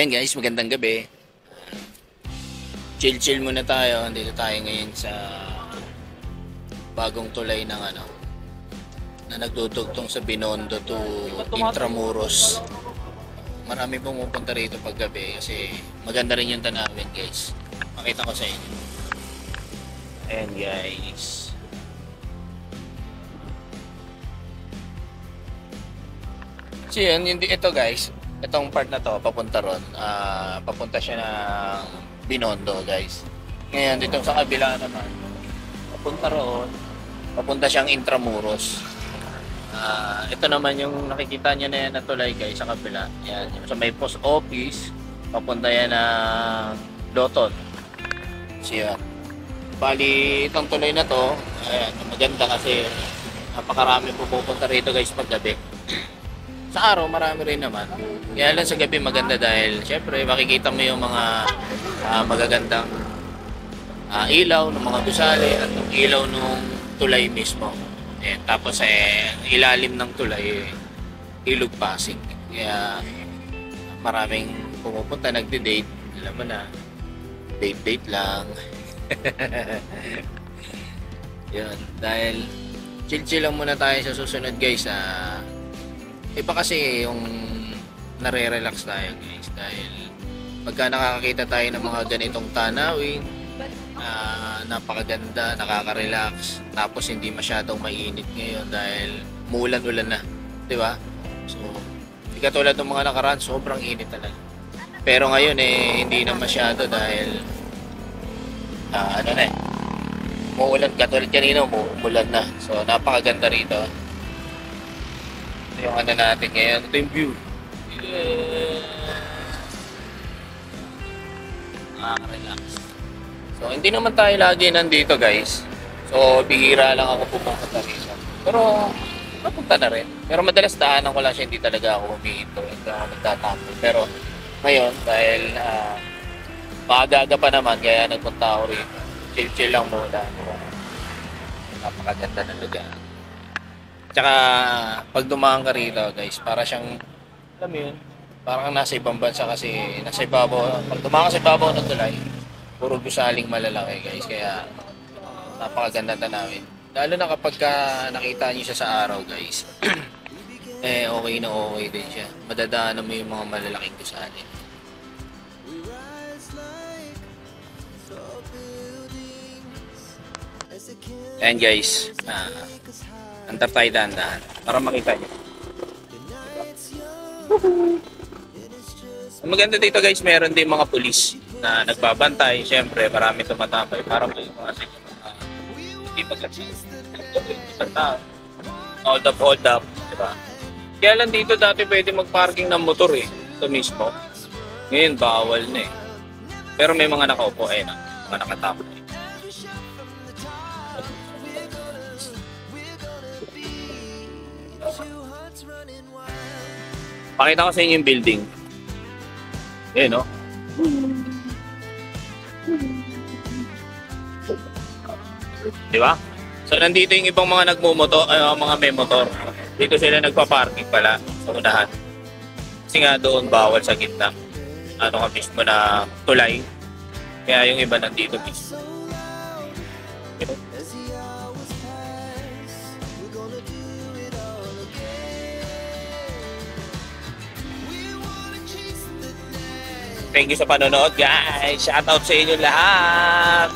Ayan guys, magandang gabi. Chill-chill muna tayo. Dito tayo ngayon sa bagong tulay ng na nagdudugtong sa Binondo to Intramuros. Marami pumupunta rito pag gabi kasi maganda rin yung tanawin guys. Makita ko sa inyo. Ayan guys. So yun, ito guys. Itong part na to, papunta ron. Papunta siya ng Binondo guys. Ngayon, dito sa kabila naman, papunta ron. Papunta siyang Intramuros. Ito naman yung nakikita niya na yan na tulay guys sa kabila. Yan, yung sa may post office, papunta yan ng Loton. So yan. Bali, itong tulay na to, ayan, maganda kasi napakarami pupunta rito guys pag gabi. Sa araw, marami rin naman. Kaya lang sa gabi maganda dahil syempre makikita mo yung mga magagandang ilaw ng mga gusali at yung ilaw ng tulay mismo. Ayan, tapos ilalim ng tulay ilog Pasig. Kaya maraming pumupunta, nagde-date. Alam mo na, date lang. Yun, dahil chill-chill lang muna tayo sa susunod guys. Iba kasi yung nare-relax tayo guys dahil pagka nakakakita tayo ng mga ganitong tanawin, napakaganda, nakaka-relax, tapos hindi masyadong mainit ngayon dahil muulan-ulan na, di ba? So, hindi katulad ng mga nakaraan, sobrang init talaga. Pero ngayon hindi na masyado dahil muulan, katulad kanina, umuulan na. So, napakaganda rito. Yung natin ngayon, ito yung view. Relax. So, hindi naman tayo lagi nandito guys. So, bihira lang ako pupunta rito. Pero, napunta na rin. Pero madalas daanan ko lang siya, hindi talaga ako humihinto. Hindi ako nagtatampo. Pero, ngayon, dahil maaga pa naman, kaya nagpunta ako rito. Chill-chill lang muna. Napakaganda ng lugar. Tsaka, pag dumaan ka rito, guys, para siyang, alam mo yun, parang nasa ibang bansa kasi, nasa ibabaw, pag dumaan ka sa ibabaw ng tulay, puro gusaling malalaki, guys, kaya, napakaganda tanawin. Lalo na kapag nakita niyo siya sa araw, guys, okay na okay din siya. Madadaanan mo yung mga malalaking gusali. Ayan, guys, antar tayo dahan-dahan para makita nyo. Ang maganda dito guys, meron din mga pulis na nagbabantay. Siyempre, marami tumatambay para may mga hindi magkakita. Hold up, diba? Kaya lang dito dati pwede mag-parking ng motor ito mismo. Ngayon, bawal na Pero may mga nakaupo, mga nakatapos. Pakita ko sa inyo yung building. No? Di ba? So, nandito yung ibang mga nagmumotor, mga may motor. Dito sila nagpa-parking pala sa unahan. Kasi nga doon bawal sa gitna. Mismo na tulay. Kaya yung iba nandito mismo. Thank you sa panonood guys. Shoutout sa inyo lahat.